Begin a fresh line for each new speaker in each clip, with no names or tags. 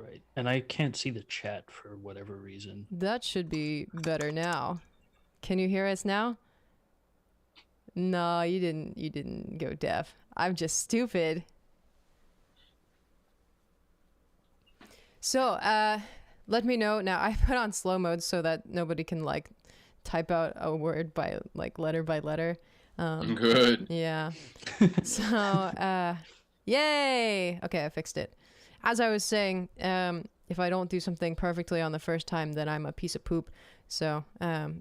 right. And I can't see the chat for whatever reason.
That should be better now. Can you hear us now? No, you didn't. You didn't go deaf. I'm just stupid. So, let me know now. I put on slow mode so that nobody can like type out a word by like letter by letter.
Good.
Yeah. So, yay! Okay, I fixed it. As I was saying, if I don't do something perfectly on the first time, then I'm a piece of poop. So,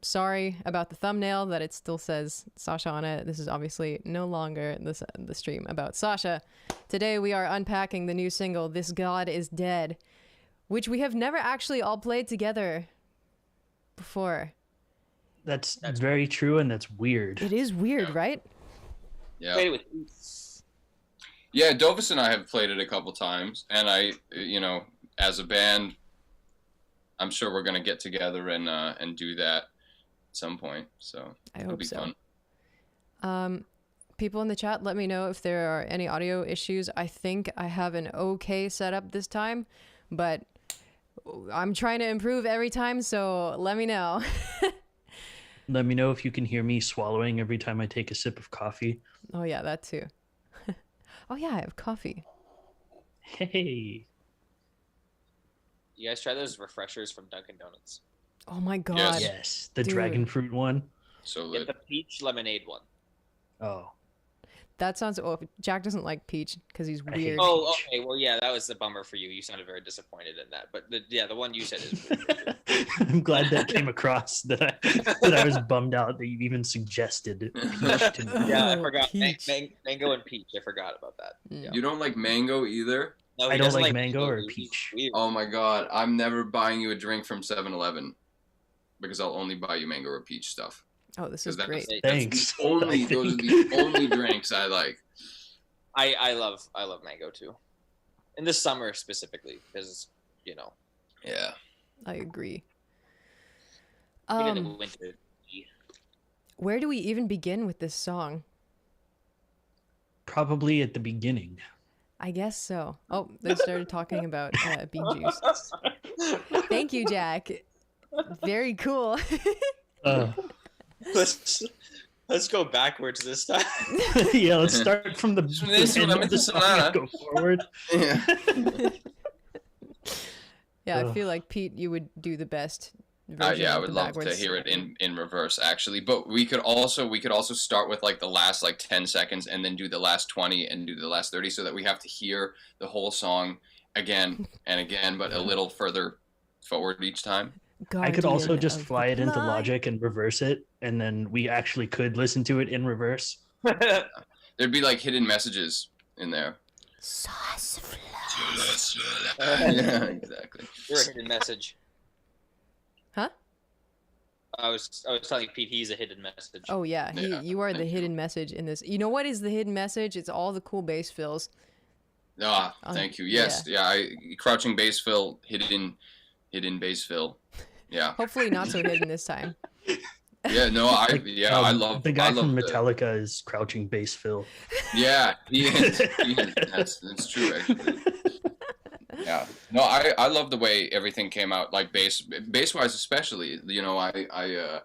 sorry about the thumbnail that it still says Sasha on it. This is obviously no longer the stream about Sasha. Today we are unpacking the new single, This God Is Dead, which we have never actually all played together before.
That's very true, and that's weird.
It is weird, right?
Yeah.
Played with
Yeah, Dovis and I have played it a couple times, and I, as a band, I'm sure we're gonna get together and do that at some point. So
I
it'll
hope
be
so.
fun.
People in the chat, let me know if there are any audio issues. I think I have an okay setup this time, but I'm trying to improve every time, so let me know.
Let me know if you can hear me swallowing every time I take a sip of coffee.
Oh yeah, that too. Oh yeah, I have coffee.
Hey.
You guys try those refreshers from Dunkin' Donuts?
Oh my god.
Yes.
Yes, the
Dude.
dragon fruit one.
So
Get
lit.
the peach lemonade one.
Oh.
That sounds. Oh, Jack doesn't like peach because he's
I hate
weird.
Oh, okay. Well, yeah, that was a bummer for you. You sounded very disappointed in that. But the one you said is weird.
I'm glad that came across that I was bummed out that you even suggested peach to me.
Yeah, I
Oh,
forgot.
peach.
Mango and peach. I forgot about that.
Yeah.
You don't like mango either?
No,
I
he
don't
doesn't
like mango or
He's
peach.
weird.
Oh my god, I'm never buying you a drink from 7-Eleven because I'll only buy you mango or peach stuff.
Oh, this is
'Cause
great.
Thanks.
Those are the
think.
only drinks I like.
I love mango too. In the summer specifically, because
Yeah.
I agree.
even in the winter.
Where do we even begin with this song?
Probably at the beginning.
I guess so. Oh, they started talking about bean juice. Thank you, Jack. Very cool.
Let's go backwards this time.
Yeah, let's start from the
This
end
one,
of the
this
song
one,
and go forward.
Yeah.
Yeah, I
Ugh.
feel like Pete, you would do the best version
Yeah, I
of
would
the
love
backwards.
to hear it in reverse actually. But we could also start with like the last like 10 seconds and then do the last 20 and do the last 30 so that we have to hear the whole song again and again, but a little further forward each time.
I could also
Guardian
just
of
fly
the
it into
Light.
Logic and reverse it, and then we actually could listen to it in reverse.
There'd be like hidden messages in there.
Sauce
Yeah, exactly.
You're a hidden message.
Huh?
I was telling Pete he's a hidden message.
Oh yeah,
Yeah,
you are the
thank you.
hidden message in this. You know what is the hidden message? It's all the cool bass fills.
Ah, thank you. Yes, yeah. Crouching bass fill, hidden bass fill. Yeah.
Hopefully not so hidden this time.
Yeah, no, I love
the guy
I love
from Metallica is crouching bass fill.
Yeah, he is. That's true actually. Yeah. No, I love the way everything came out, like bass wise especially. I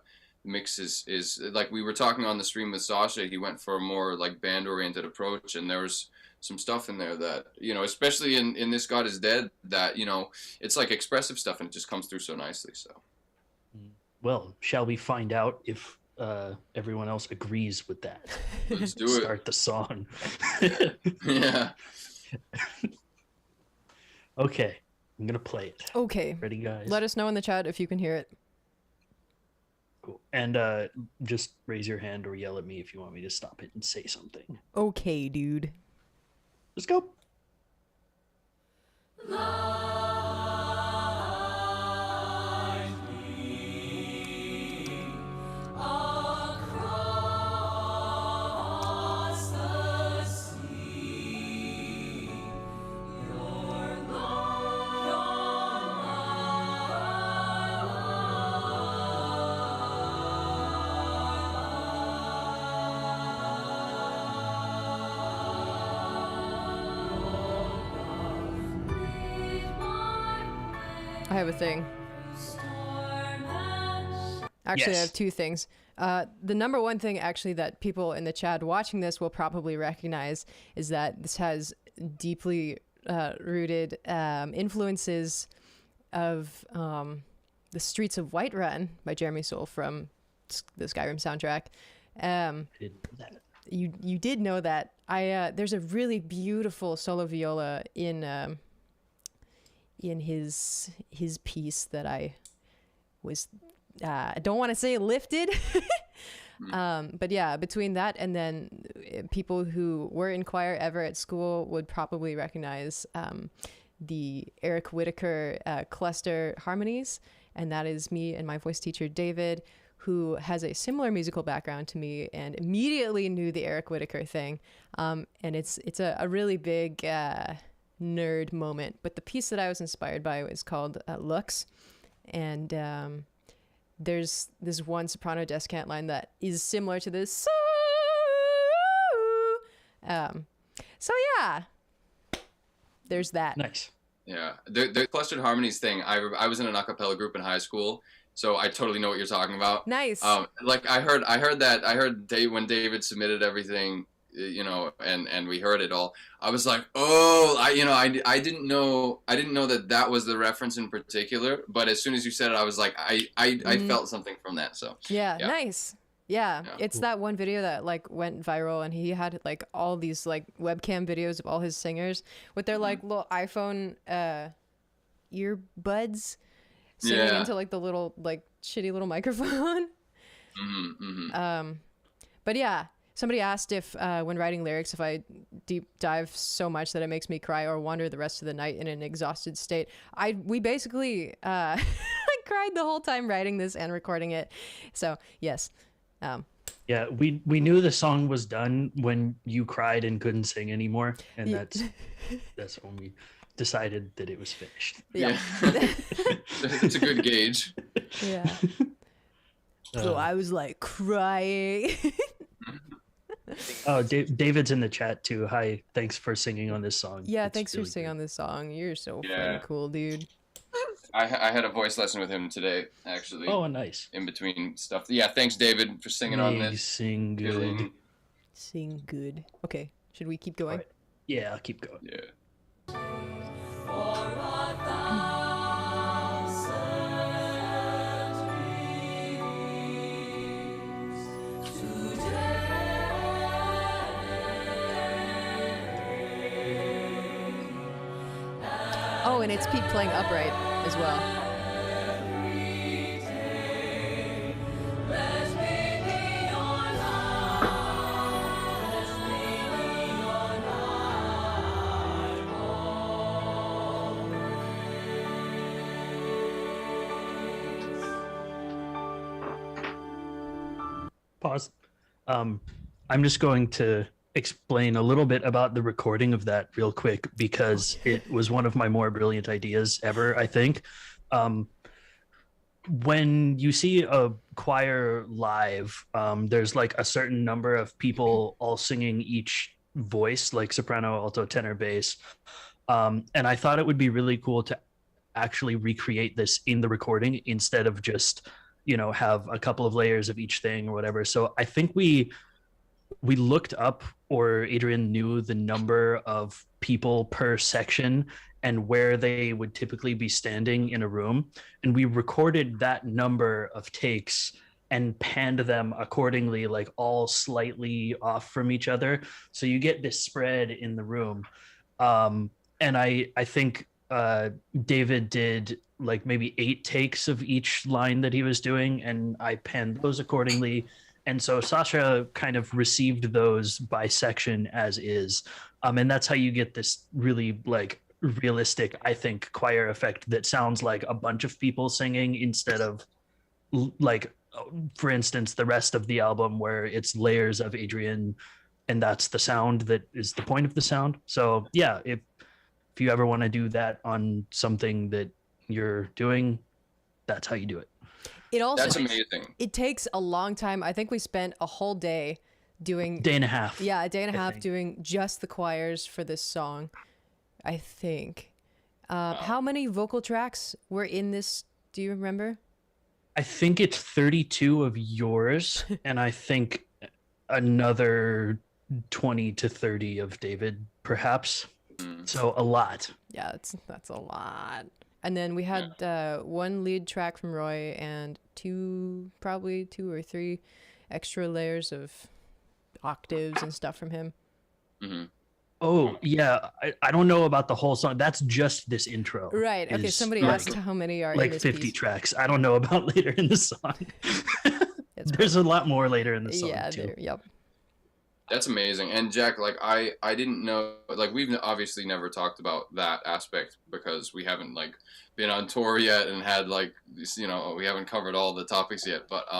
mix is like we were talking on the stream with Sasha, he went for a more like band oriented approach, and there was some stuff in there that, especially in This God Is Dead, that, it's like expressive stuff and it just comes through so nicely. So
Well, shall we find out if everyone else agrees with that?
let's do it.
Start the song.
Yeah.
Okay, I'm gonna play it.
Okay.
Ready, guys?
Let us know in the chat if you can hear it.
Cool. And just raise your hand or yell at me if you want me to stop it and say something.
Okay, dude.
Let's go.
Lead my
I have a thing. Actually, I
Yes.
have two things. The number one thing, actually, that people in the chat watching this will probably recognize is that this has deeply rooted influences of The Streets of Whiterun by Jeremy Soule from the Skyrim soundtrack.
I didn't know that.
You did know that. There's a really beautiful solo viola in his piece that I was I don't want to say lifted. But yeah, between that and then people who were in choir ever at school would probably recognize the Eric Whitaker cluster harmonies, and that is me and my voice teacher David, who has a similar musical background to me and immediately knew the Eric Whitaker thing. And it's a really big nerd moment. But the piece that I was inspired by is called Lux, and there's this one soprano descant line that is similar to this. So yeah, there's that.
Nice.
Yeah, the clustered harmonies thing. I was in an a cappella group in high school, so I totally know what you're talking about.
Nice.
Like I heard when David submitted everything, and we heard it all. I was like, oh, I didn't know that was the reference in particular. But as soon as you said it, I was like, I felt something from that. So
yeah, nice. Yeah,
Yeah.
it's that one video that like went viral, and he had like all these like webcam videos of all his singers with their like little iPhone earbuds singing into like the little like shitty little microphone. But yeah, somebody asked if when writing lyrics if I deep dive so much that it makes me cry or wander the rest of the night in an exhausted state. We basically I cried the whole time writing this and recording it. So yes.
Yeah, we knew the song was done when you cried and couldn't sing anymore, and that's when we decided that it was finished.
Yeah.
It's a good gauge.
Yeah. So I was like crying.
Oh, David's in the chat too. Hi, thanks for singing on this song.
Yeah,
It's
thanks
really
for singing
good.
on this song. You're so
Yeah.
fucking cool, dude.
I had a voice lesson with him today, actually.
Oh, nice.
In between stuff. Yeah, thanks, David, for singing on
You
this.
sing good.
Feeling-
Sing good. Okay, should we keep going?
Alright. Yeah, I'll keep going.
Yeah.
Oh, and it's Pete playing upright as well.
Pause. I'm just going to explain a little bit about the recording of that real quick because it was one of my more brilliant ideas ever, I think. When you see a choir live, there's like a certain number of people all singing each voice, like soprano, alto, tenor, bass. And I thought it would be really cool to actually recreate this in the recording instead of just, have a couple of layers of each thing or whatever. So I think we looked up, or Adrian knew the number of people per section and where they would typically be standing in a room. And we recorded that number of takes and panned them accordingly, like all slightly off from each other. So you get this spread in the room. And I think David did like maybe 8 takes of each line that he was doing, and I panned those accordingly. And so Sasha kind of received those by section as is. And that's how you get this really like realistic, I think, choir effect that sounds like a bunch of people singing instead of like, for instance, the rest of the album where it's layers of Adrian and that's the sound that is the point of the sound. So yeah, if you ever want to do that on something that you're doing, that's how you do it.
It also
That's amazing.
It takes a long time. I think we spent a whole day doing
Day and a half.
Yeah, a day and a
I
half
think.
doing just the choirs for this song, I think. How many vocal tracks were in this? Do you remember?
I think it's 32 of yours, and I think another 20 to 30 of David, perhaps. So a lot.
Yeah, that's a lot. And then we had one lead track from Roy and probably two or three extra layers of octaves and stuff from him.
Mm-hmm.
Oh, yeah. I don't know about the whole song. That's just this intro.
Right. Okay. Somebody asked how many are in
like
this
50
piece.
tracks. I don't know about later in the song. There's a lot more later in the song, too.
Yep.
That's amazing. And Jack, like I didn't know, like we've obviously never talked about that aspect because we haven't like been on tour yet and had like you know, we haven't covered all the topics yet. But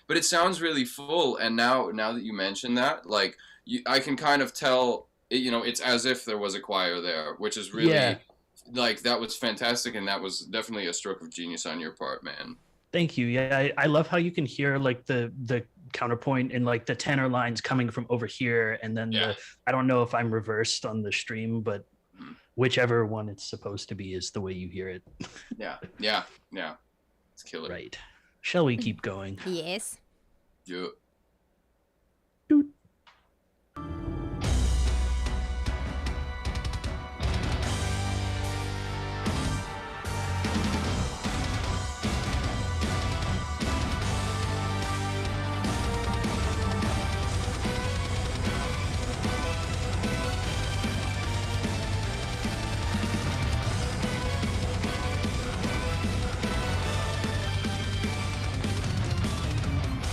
it sounds really full. And now that you mention that, like I can kind of tell, you know, it's as if there was a choir there, which is really like that was fantastic, and that was definitely a stroke of genius on your part, man.
Thank you. Yeah, I love how you can hear like the counterpoint and like the tenor lines coming from over here, and then I don't know if I'm reversed on the stream, but whichever one it's supposed to be is the way you hear it.
Yeah. It's killer.
Right. Shall we keep going?
Yes.
Yeah.
Doot.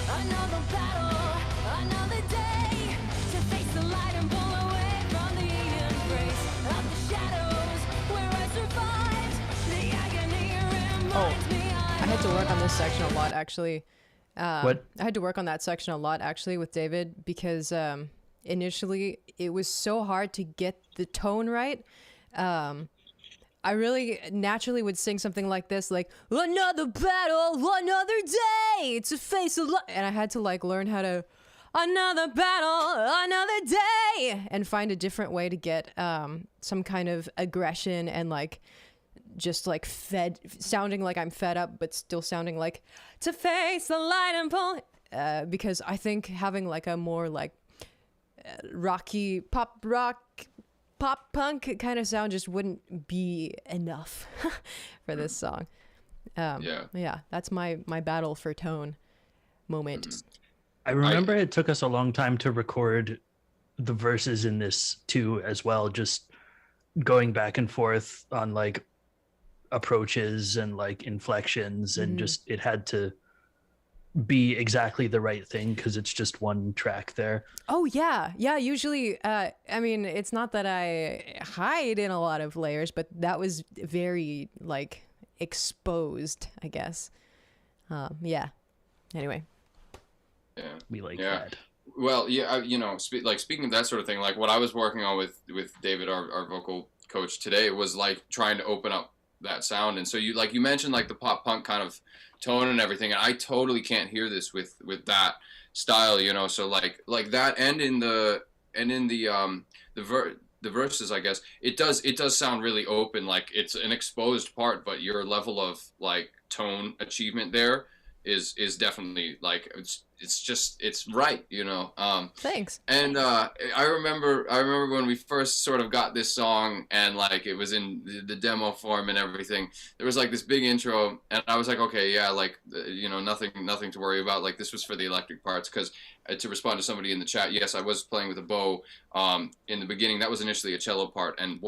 Another battle, another day to face the light and pull away from the embrace of the shadows where I survived. The agony reminds me
I had to work on this section a lot, actually.
What?
I had to work on that section a lot, actually, with David, because initially it was so hard to get the tone right. I really naturally would sing something like this, like, another battle, another day to face a lot. And I had to like learn how to, another battle, another day, and find a different way to get some kind of aggression and like just like sounding like I'm fed up, but still sounding like to face the light and pull. Because I think having like a more like rocky pop punk kind of sound just wouldn't be enough for this song. Yeah, that's my battle for tone moment.
I remember it took us a long time to record the verses in this too, as well, just going back and forth on like approaches and like inflections, and just it had to be exactly the right thing because it's just one track there.
Oh yeah, usually I mean, it's not that I hide in a lot of layers, but that was very like exposed, I guess. Yeah, anyway,
We like that.
Well, yeah, you know, speaking of that sort of thing, like what I was working on with David, our vocal coach today, was like trying to open up that sound. And so you mentioned like the pop punk kind of tone and everything, and I totally can't hear this with that style, you know. So like that, and in the verses, I guess it does sound really open, like it's an exposed part, but your level of like tone achievement there is definitely like it's right, you know.
Thanks.
And I remember when we first sort of got this song, and like it was in the demo form and everything. There was like this big intro, and I was like, okay, yeah, like you know, nothing to worry about. Like this was for the electric parts, because to respond to somebody in the chat, yes, I was playing with a bow in the beginning. That was initially a cello part, and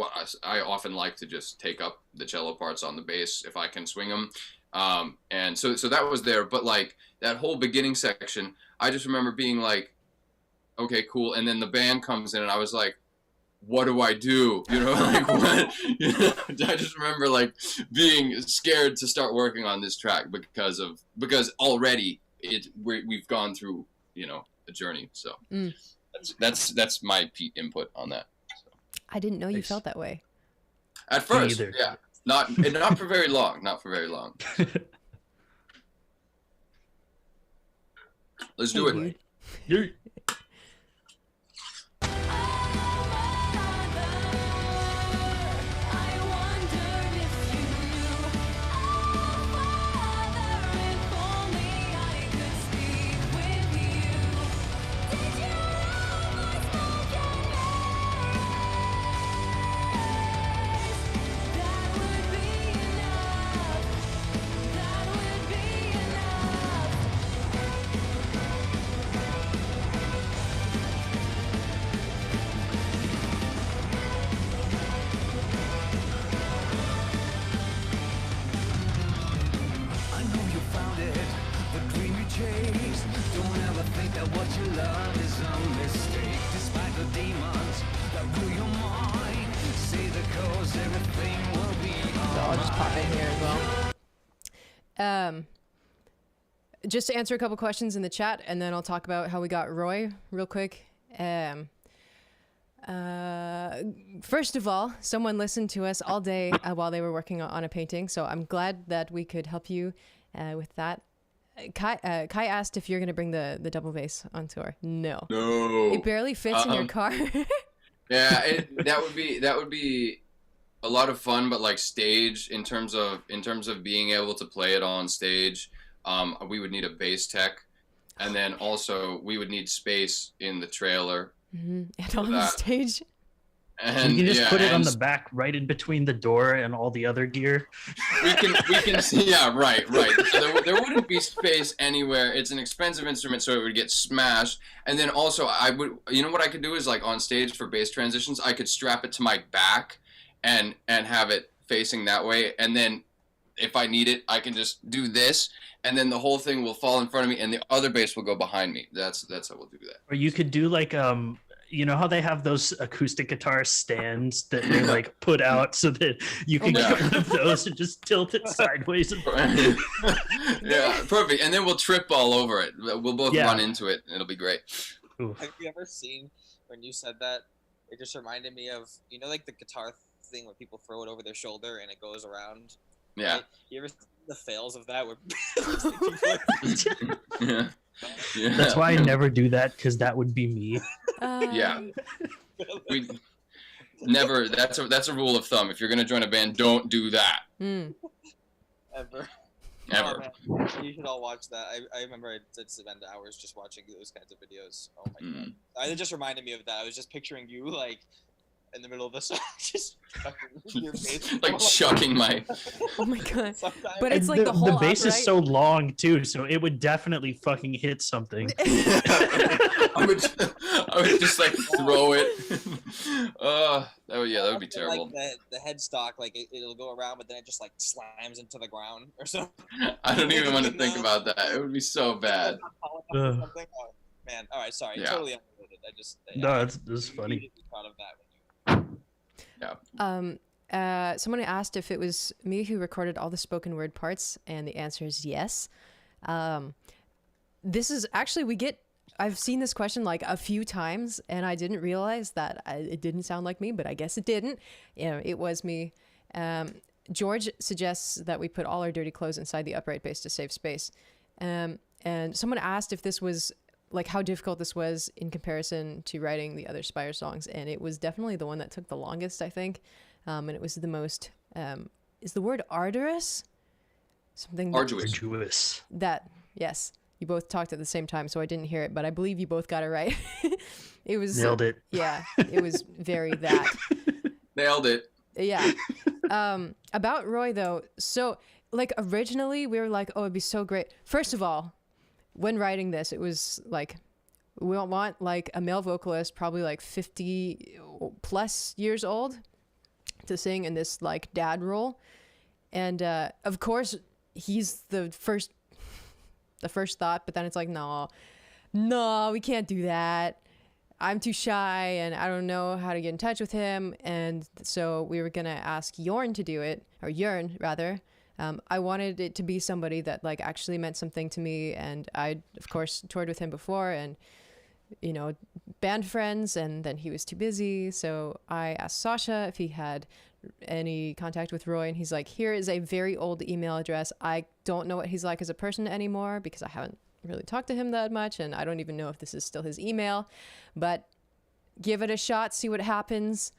I often like to just take up the cello parts on the bass if I can swing them. And so that was there, but like that whole beginning section, I just remember being like, okay, cool. And then the band comes in, and I was like, what do I do? You know, like what? You know, I just remember like being scared to start working on this track because already we've gone through, you know, a journey. So that's my input on that. So.
I didn't know you felt that way.
At first, yeah. Not for very long. Not for very long. Let's do it.
Dude.
I wonder
So I'll just pop in here as well. Just to answer a couple questions in the chat, and then I'll talk about how we got Roy real quick. First of all, someone listened to us all day while they were working on a painting, so I'm glad that we could help you with that. Kai asked if you're going to bring the double bass on tour. No. It barely fits in your car.
Yeah, that would be a lot of fun, but like stage in terms of being able to play it on stage, we would need a bass tech, and then also we would need space in the trailer.
Mm-hmm. And on the stage.
And
you can just put it on the back, right in between the door and all the other gear.
We can see. Yeah, right. There wouldn't be space anywhere. It's an expensive instrument, so it would get smashed. And then also, what I could do is like on stage for bass transitions, I could strap it to my back, and have it facing that way. And then, if I need it, I can just do this, and then the whole thing will fall in front of me, and the other bass will go behind me. That's how we'll do that.
Or you could do like you know how they have those acoustic guitar stands that they like put out so that you can get one of those and just tilt it sideways.
Yeah, perfect. And then we'll trip all over it. We'll both run into it, and it'll be great.
Oof.
Have you ever seen, when you said that, it just reminded me of, like the guitar thing where people throw it over their shoulder and it goes around?
Yeah.
Right? You ever see the fails of that? Where
Yeah. Yeah.
That's why I never do that, because that would be me.
Yeah. We never. That's a rule of thumb. If you're gonna join a band, don't do that.
Ever.
Ever.
Oh, man. You should all watch that. I remember I'd spend hours just watching those kinds of videos. Oh my god. It just reminded me of that. I was just picturing you like in the middle of the song, just chucking your bass.
Like chucking my.
Oh my god!
Sometimes.
But it's like the whole
bass
upright.
is so long too, so it would definitely fucking hit something.
I would just like throw it. That would be terrible.
Like the headstock, like it'll go around, but then it just like slams into the ground or something.
I don't even want to think about that. It would be so bad.
Oh, man, all right, sorry,
Yeah.
totally unrelated.
No, it's funny.
Proud of that.
Yeah.
Someone asked if it was me who recorded all the spoken word parts, and the answer is yes. This is actually, I've seen this question like a few times, and I didn't realize that it didn't sound like me, but I guess it didn't. It was me. George suggests that we put all our dirty clothes inside the upright bass to save space. And someone asked if this was like how difficult this was in comparison to writing the other Spire songs, and it was definitely the one that took the longest, I think. And it was the most, is the word arduous? Something
Arduous.
That, yes. You both talked at the same time, so I didn't hear it, but I believe you both got it right. It was
nailed it.
Yeah, it was very that.
Nailed it.
Yeah. About Roy though, so like originally we were like, oh, it'd be so great. First of all, when writing this, it was like, we want like a male vocalist, probably like 50 plus years old, to sing in this like dad role. And of course he's the first thought, but then it's like, no, we can't do that. I'm too shy and I don't know how to get in touch with him. And so we were gonna ask Jorn to do it, or Jörn rather. I wanted it to be somebody that like actually meant something to me, and I of course toured with him before, and band friends, and then he was too busy, so I asked Sasha if he had any contact with Roy, and he's like, here is a very old email address. I don't know what he's like as a person anymore because I haven't really talked to him that much, and I don't even know if this is still his email, but give it a shot, see what happens.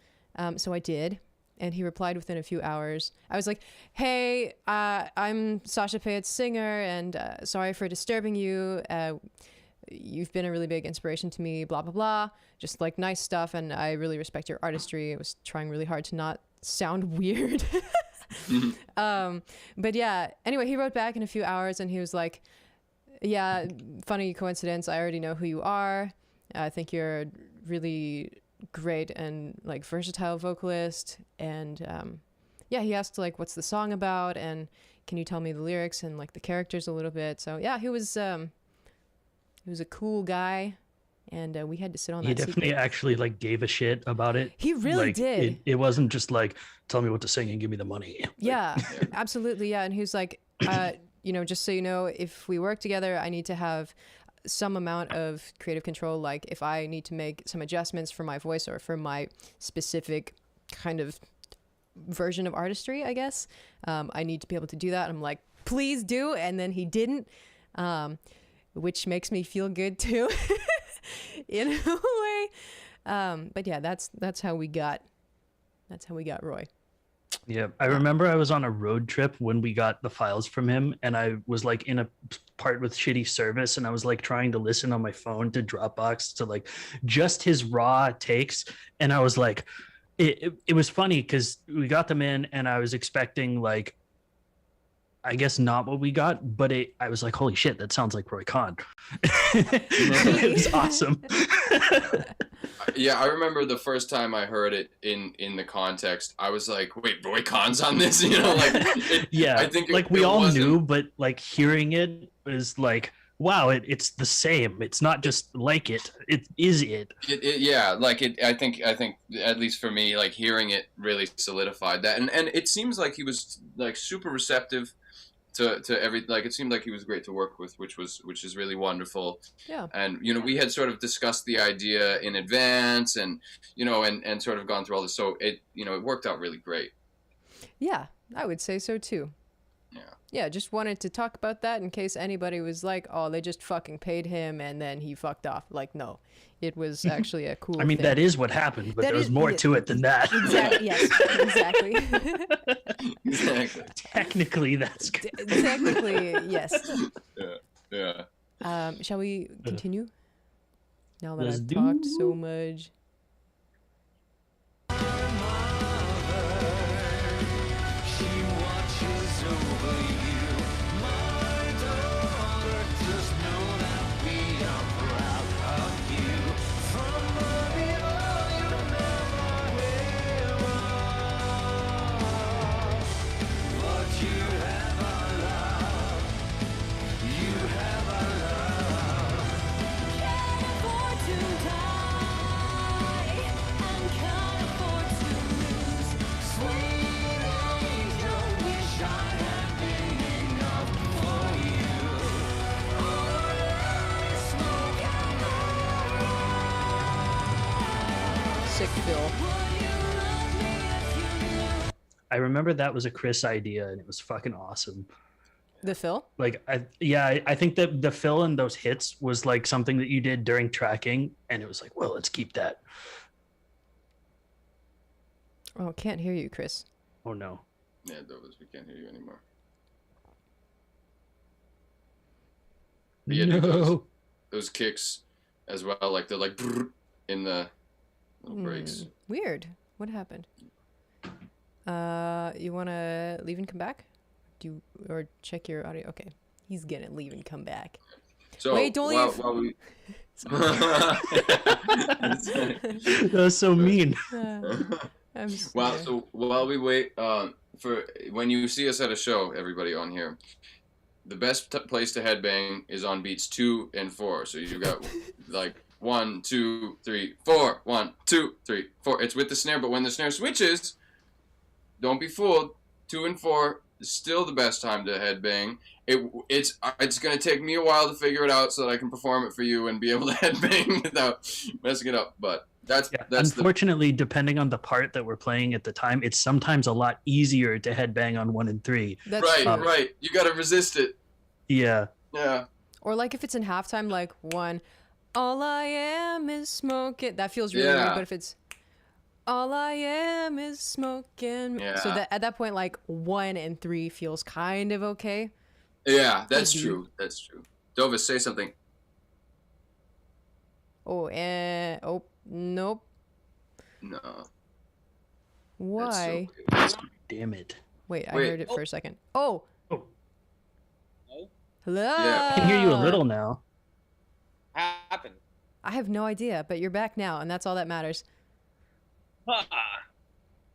So I did, and he replied within a few hours. I was like, hey, I'm Sasha Payet's singer, and sorry for disturbing you. You've been a really big inspiration to me, blah, blah, blah. Just like nice stuff, and I really respect your artistry. I was trying really hard to not sound weird. But yeah, anyway, he wrote back in a few hours, and he was like, yeah, funny coincidence. I already know who you are. I think you're really great and like versatile vocalist. And yeah, he asked like, what's the song about? And can you tell me the lyrics and like the characters a little bit? So yeah, he was a cool guy, and we had to sit on
He
that
definitely
sequence.
actually like gave a shit about it.
He really
Like,
did.
It wasn't just like, tell me what to sing and give me the money.
Yeah, absolutely. Yeah. And he was like, you know, just so you know, if we work together, I need to have some amount of creative control. Like if I need to make some adjustments for my voice or for my specific kind of version of artistry, I guess, I need to be able to do that. I'm like, please do. And then he didn't, which makes me feel good too, in a way. But yeah, that's how we got Roy.
Yeah, I remember I was on a road trip when we got the files from him, and I was like in a part with shitty service, and I was like trying to listen on my phone to Dropbox to like just his raw takes, and I was like, it was funny because we got them in, and I was expecting like, I guess not what we got, but I was like, holy shit, that sounds like Roy Khan. It was awesome.
Yeah, I remember the first time I heard it in the context. I was like, "Wait, Roy Khan's on this?" You know, like
Yeah,
I think
like we all knew, but like hearing it was like, wow, it's the same. It's not just like it is it.
Yeah, like it. I think at least for me, like hearing it really solidified that, and it seems like he was like super receptive to every, like it seemed like he was great to work with, which is really wonderful.
Yeah.
And we had sort of discussed the idea in advance, and and sort of gone through all this, so it it worked out really great.
Yeah, I would say so too. Yeah, just wanted to talk about that in case anybody was like, oh, they just fucking paid him and then he fucked off. Like, no, it was actually a cool
I mean,
thing.
that is what happened, but
That
there was
is-
more
yeah.
to it than that.
Exactly. Yes, exactly.
Exactly.
Technically, that's good.
Technically, yes.
Yeah.
Shall we continue? Now that
Let's
I've
do-
talked so much.
Can't afford to die and can't afford to lose. Sweet angel, wish I had been enough for you. All I love is smoke and
Sick Phil.
would you love me if you knew?
I remember that was a Chris idea, and it was fucking awesome.
The Phil?
Like, I think that the fill in those hits was like something that you did during tracking, and it was like, well, let's keep that.
Oh, can't hear you, Chris.
Oh no.
Yeah, Dovis, we can't hear you anymore. But yeah, dude,
No.
those kicks as well, like they're like brrr in the little breaks.
Weird. What happened? You want to leave and come back? Or check your audio? Okay. He's going to leave and come back.
So
Wait, don't leave.
while we
That was so mean.
I'm sorry.
Well, so while we wait, for when you see us at a show, everybody on here, the best place to headbang is on beats 2 and 4. So you got like 1, 2, 3, 4, 1, 2, 3, 4. It's with the snare, but when the snare switches, don't be fooled. 2 and 4 is still the best time to headbang. It's gonna take me a while to figure it out so that I can perform it for you and be able to headbang without messing it up. But that's
Unfortunately, depending on the part that we're playing at the time, it's sometimes a lot easier to headbang on 1 and 3.
That's
right,
true.
right. You gotta resist it.
Yeah.
Yeah.
Or like if it's in halftime, like 1, all I am is smoking. That feels really
Yeah.
weird. But if it's all I am is smoking.
Yeah.
So that at that point, like 1 and 3 feels kind of okay.
Yeah, that's
Maybe.
true. That's true. Dovis, say something.
Oh, nope.
No.
Why?
That's so
Damn it.
Wait, I
Wait.
heard it for a second. Oh.
Oh.
Hello.
Yeah.
I can hear you a little now.
Happened.
I have no idea, but you're back now, and that's all that matters.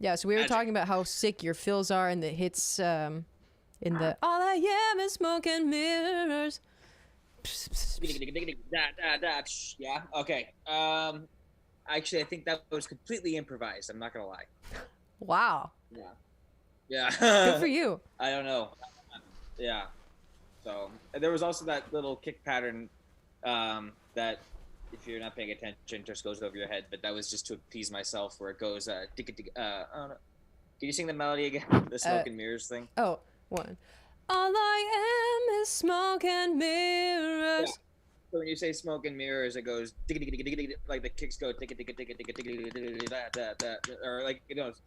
Yeah, so we were
Magic.
talking about how sick your fills are and the hits in the all I am is smoke and mirrors
Yeah. Okay. Actually, I think that was completely improvised. I'm not gonna lie.
Wow.
Yeah. Yeah.
Good for you.
I don't know. Yeah. So and there was also that little kick pattern that, if you're not paying attention, just goes over your head. But that was just to appease myself, where it goes. I don't know. Can you sing the melody again? The smoke and mirrors thing.
Oh, one. All I am is smoke and mirrors.
Yeah. So when you say smoke and mirrors, it goes like the kicks go or like it goes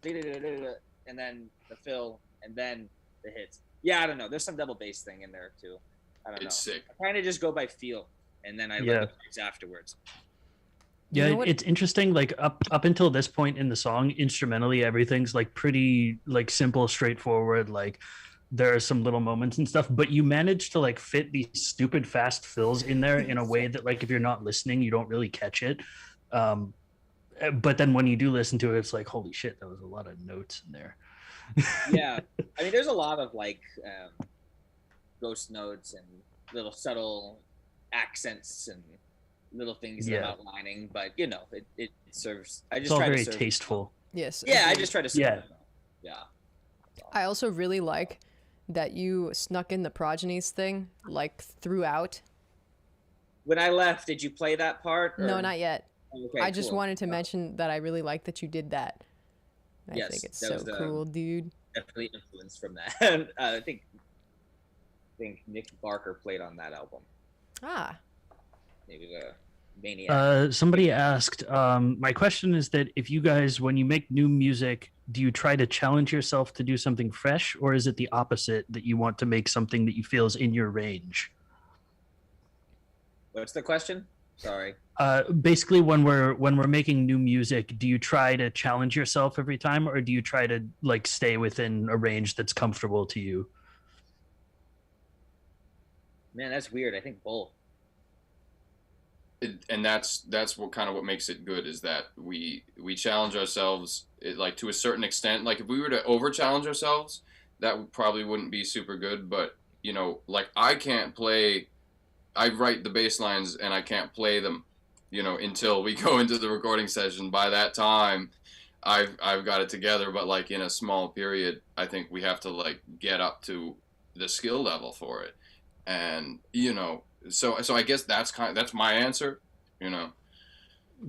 and then the fill and then the hits. Yeah, I don't know. There's some double bass thing in there too. I don't know.
It's sick.
I kind of just go by feel, and then I
Yeah.
learn the parts afterwards.
You
Yeah,
know what-
it's interesting. Like up until this point in the song, instrumentally, everything's like pretty like simple, straightforward. Like there are some little moments and stuff, but you manage to like fit these stupid fast fills in there in a way that like if you're not listening, you don't really catch it. But then when you do listen to it, it's like holy shit, that was a lot of notes in there.
Yeah, I mean, there's a lot of like ghost notes and little subtle accents and little things that
Yeah.
I'm outlining, but you know, it serves. I
It's
just
all
try
very
to serve.
tasteful.
Yes.
Yeah, I
agreed.
just try to serve.
Yeah.
them. Yeah.
I also really like that you snuck in the Progenies thing like throughout.
When I left, did you play that part?
No,
or-
not yet.
Okay,
I just
cool.
wanted to mention that I really like that you did that. I
Yes,
think it's
that
so
was the-
cool, dude.
Definitely influenced from that. I think Nick Barker played on that album.
Ah.
He was a maniac.
Somebody asked, my question is that if you guys, when you make new music, do you try to challenge yourself to do something fresh, or is it the opposite that you want to make something that you feel is in your range?
What's the question? Sorry.
Basically, when we're making new music, do you try to challenge yourself every time, or do you try to like stay within a range that's comfortable to you?
Man, that's weird. I think both. And that's what kind of what makes it good is that we challenge ourselves like to a certain extent. Like if we were to over challenge ourselves, that probably wouldn't be super good. But you know, like I write the bass lines and I can't play them, you know, until we go into the recording session. By that time, I've got it together. But like in a small period, I think we have to like get up to the skill level for it, and you know. So I guess that's my answer, you know.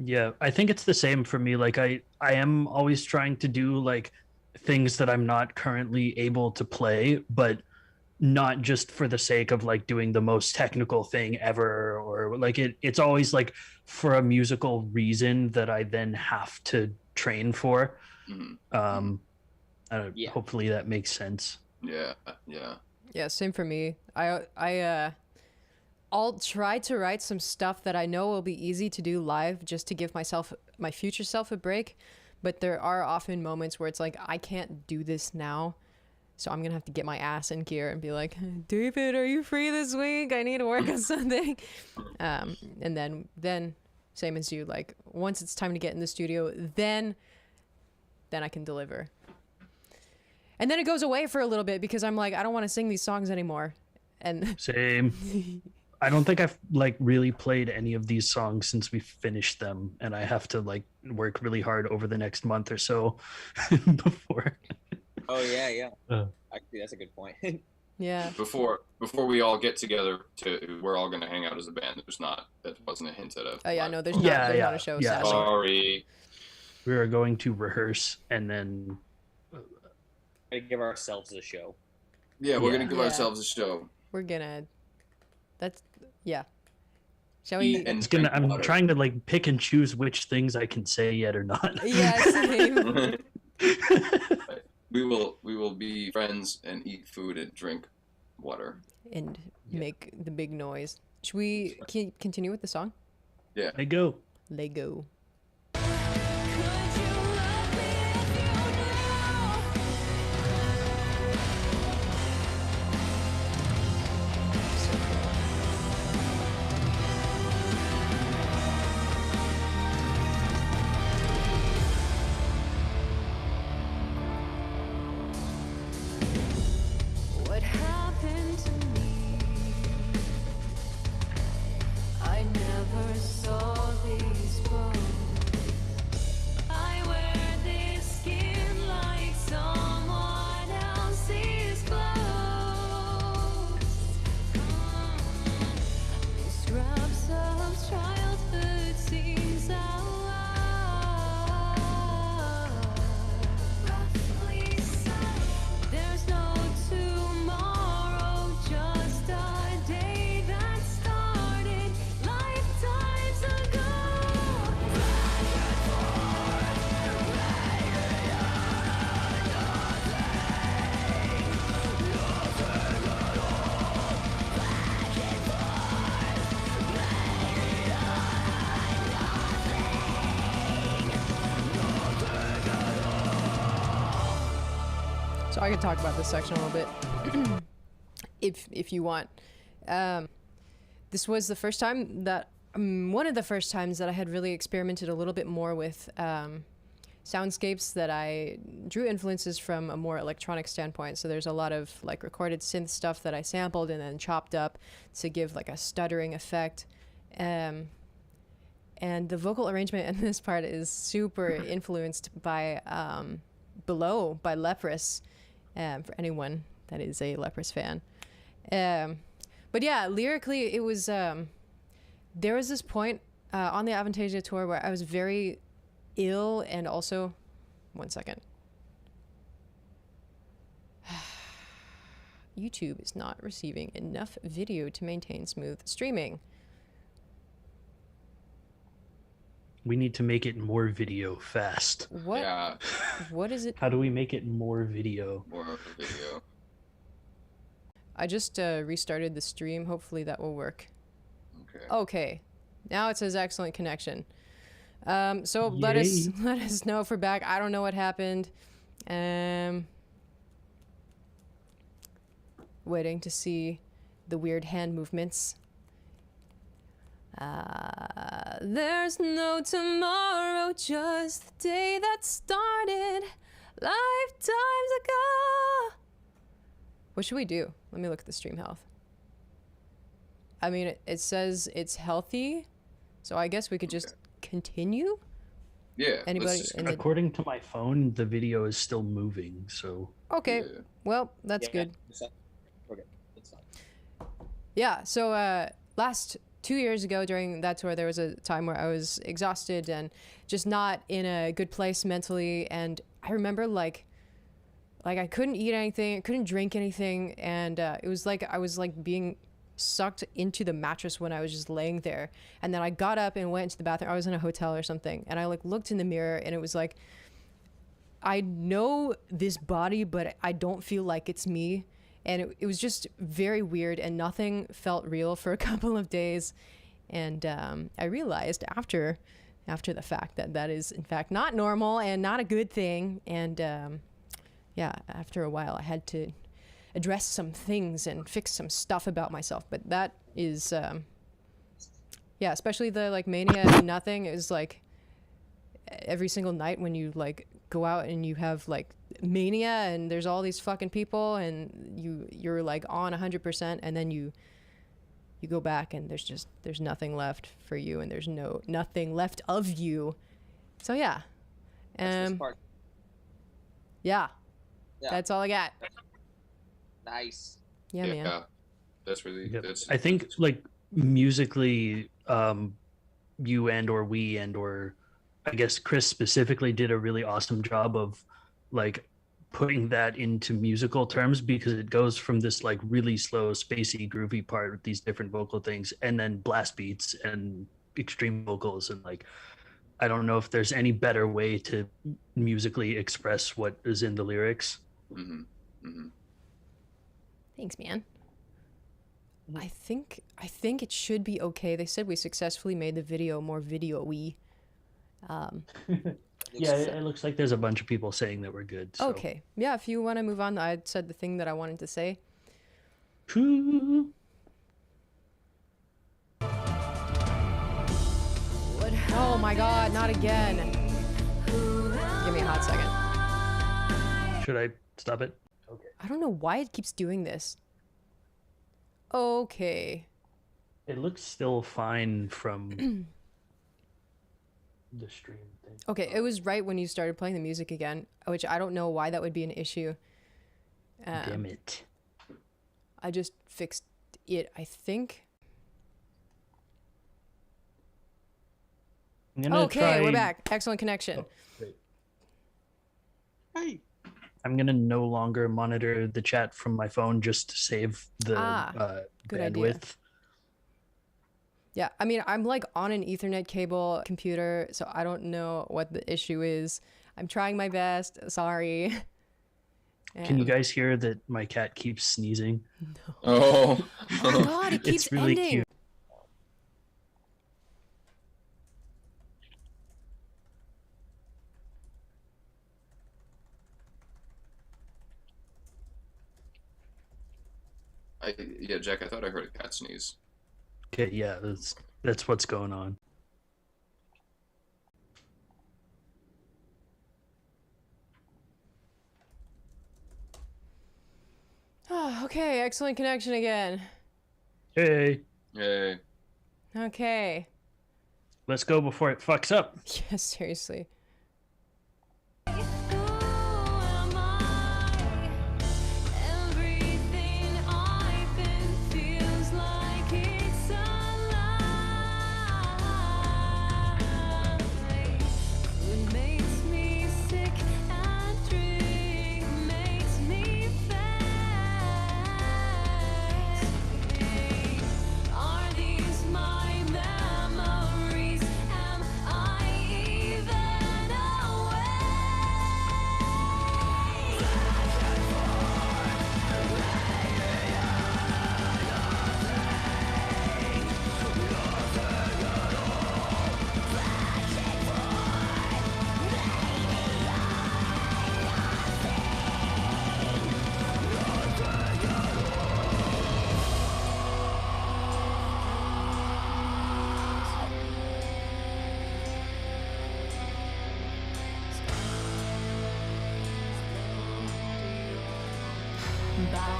Yeah, I think it's the same for me. Like I am always trying to do like things that I'm not currently able to play, but not just for the sake of like doing the most technical thing ever, or like it's always like for a musical reason that I then have to train for.
Mm-hmm.
Yeah.
Hopefully that makes sense.
Yeah.
Yeah, same for me. I'll try to write some stuff that I know will be easy to do live just to give my future self a break. But there are often moments where it's like, I can't do this now. So I'm going to have to get my ass in gear and be like, David, are you free this week? I need to work on something. And then same as you, like once it's time to get in the studio, then I can deliver. And then it goes away for a little bit because I'm like, I don't want to sing these songs anymore. And
Same. I don't think I've like really played any of these songs since we finished them, and I have to like work really hard over the next month or so before.
Oh yeah. Actually, that's a good point.
yeah.
Before we all get together we're all gonna hang out as a band. That wasn't a hint at a.
Oh yeah, no, there's
Yeah,
not a show.
yeah.
Sadly.
Sorry.
We are going to rehearse and then
Gotta give ourselves a show.
Yeah, we're
Yeah.
gonna give
Yeah.
ourselves a show.
We're gonna. Yeah. Shall we?
And
I'm
drink water.
trying to like pick and choose which things I can say yet or not.
Yeah, same.
we will be friends and eat food and drink water.
And make the big noise. Should we continue with the song?
Yeah.
They go.
Lego.
Could you love me if you knew? What happened to me?
So I could talk about this section a little bit, if you want. This was the first time that one of the first times that I had really experimented a little bit more with soundscapes that I drew influences from a more electronic standpoint. So there's a lot of like recorded synth stuff that I sampled and then chopped up to give like a stuttering effect. And the vocal arrangement in this part is super influenced by Below by Leprous, for anyone that is a Leprous fan. But yeah, lyrically, it was, there was this point on the Avantasia tour where I was very ill and also, one second. YouTube is not receiving enough video to maintain smooth streaming.
We need to make it more video fast.
What?
Yeah,
What is it?
How do we make it more video?
more of a video.
I just restarted the stream. Hopefully that will work.
Okay.
Okay. Now it says excellent connection. So let us know if we're back. I don't know what happened. Waiting to see the weird hand movements. There's no tomorrow, just the day that started lifetimes ago. What should we do? Let me look at the stream health. I mean, it says it's healthy, so I guess we could just continue.
Yeah.
Anybody
let's-
in the...
According to my phone, the video is still moving, so
Okay,
yeah.
well, that's
Yeah,
good.
Okay, that's fine.
Yeah, so last 2 years ago during that tour, there was a time where I was exhausted and just not in a good place mentally. And I remember like I couldn't eat anything, I couldn't drink anything. And it was like I was like being sucked into the mattress when I was just laying there. And then I got up and went into the bathroom. I was in a hotel or something. And I like looked in the mirror and it was like, I know this body, but I don't feel like it's me. And it was just very weird and nothing felt real for a couple of days. And I realized after the fact that is in fact not normal and not a good thing. And yeah, after a while I had to address some things and fix some stuff about myself. But that is, yeah, especially the like mania and nothing. It was like every single night when you like go out and you have like mania and there's all these fucking people and you're like on 100% and then you go back and there's nothing left for you and there's nothing left of you. So yeah.
That's this part.
Yeah.
Yeah.
That's all I got.
Nice.
Yeah, man.
That's really.
Yep.
That's.
I think like musically, you and or we and or I guess Chris specifically did a really awesome job of like putting that into musical terms because it goes from this like really slow, spacey, groovy part with these different vocal things and then blast beats and extreme vocals and like I don't know if there's any better way to musically express what is in the lyrics.
Mm-hmm. Mm-hmm.
Thanks, man. I think it should be okay. They said we successfully made the video more video-y.
Yeah, it looks like there's a bunch of people saying that we're good. So.
Okay. Yeah, if you want to move on, I said the thing that I wanted to say.
Ooh.
Oh my god, not again. Give me a hot second.
Should I stop it? Okay.
I don't know why it keeps doing this. Okay.
It looks still fine from the stream thing.
Okay, it was right when you started playing the music again, which I don't know why that would be an issue.
Damn it.
I just fixed it, I think.
I'm gonna
Okay,
try...
we're back. Excellent connection.
Oh, great.
Hey.
I'm gonna no longer monitor the chat from my phone just to save the
good
bandwidth.
idea. Yeah, I mean, I'm like on an Ethernet cable computer, so I don't know what the issue is. I'm trying my best. Sorry.
Can you guys hear that my cat keeps sneezing?
Oh.
Oh my god, it keeps
It's really
ending.
cute.
Yeah, Jack, I thought I heard a cat sneeze.
Okay, yeah, that's what's going on.
Oh, okay, excellent connection again.
Hey,
Yay.
Okay.
let's go before it fucks up.
Yeah, seriously.
Who am I? Everything I've been feels like it's a lie. Food makes me sick and drink makes me fat. Are these my memories? Am I even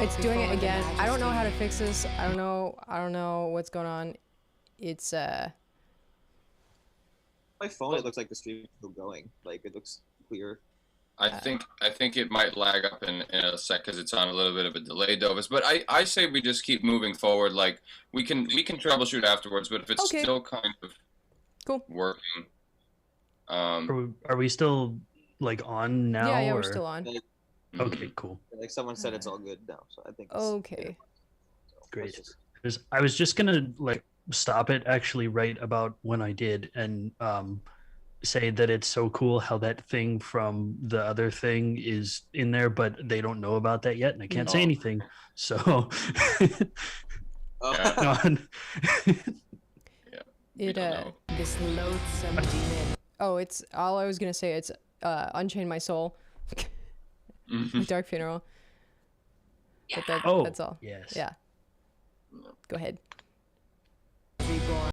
It's doing it again. I don't know how to fix this. I don't know what's going on. It's
My phone, it looks like the stream is still going. Like it looks clear.
I think it might lag up in a sec because it's on a little bit of a delay, Dovis. But I say we just keep moving forward. Like we can troubleshoot afterwards. But if it's
Okay.
still kind of
Cool.
working,
Are we still like on now?
yeah, we're
or-
still on.
Like,
Okay, cool,
like someone said, it's all good now. So I think. It's,
Okay.
So
great.
let's just-
'Cause I was just gonna like stop it actually right about when I did and say that it's so cool how that thing from the other thing is in there, but they don't know about that yet, and I can't say
Oh.
anything. So
Oh.
Yeah.
on.
we
It
don't know.
this loathsome demon. Oh, it's all I was gonna say. It's Unchain My Soul,
Mhm.
Dark Funeral. But
Oh,
that's all.
yes.
Yeah. Go ahead.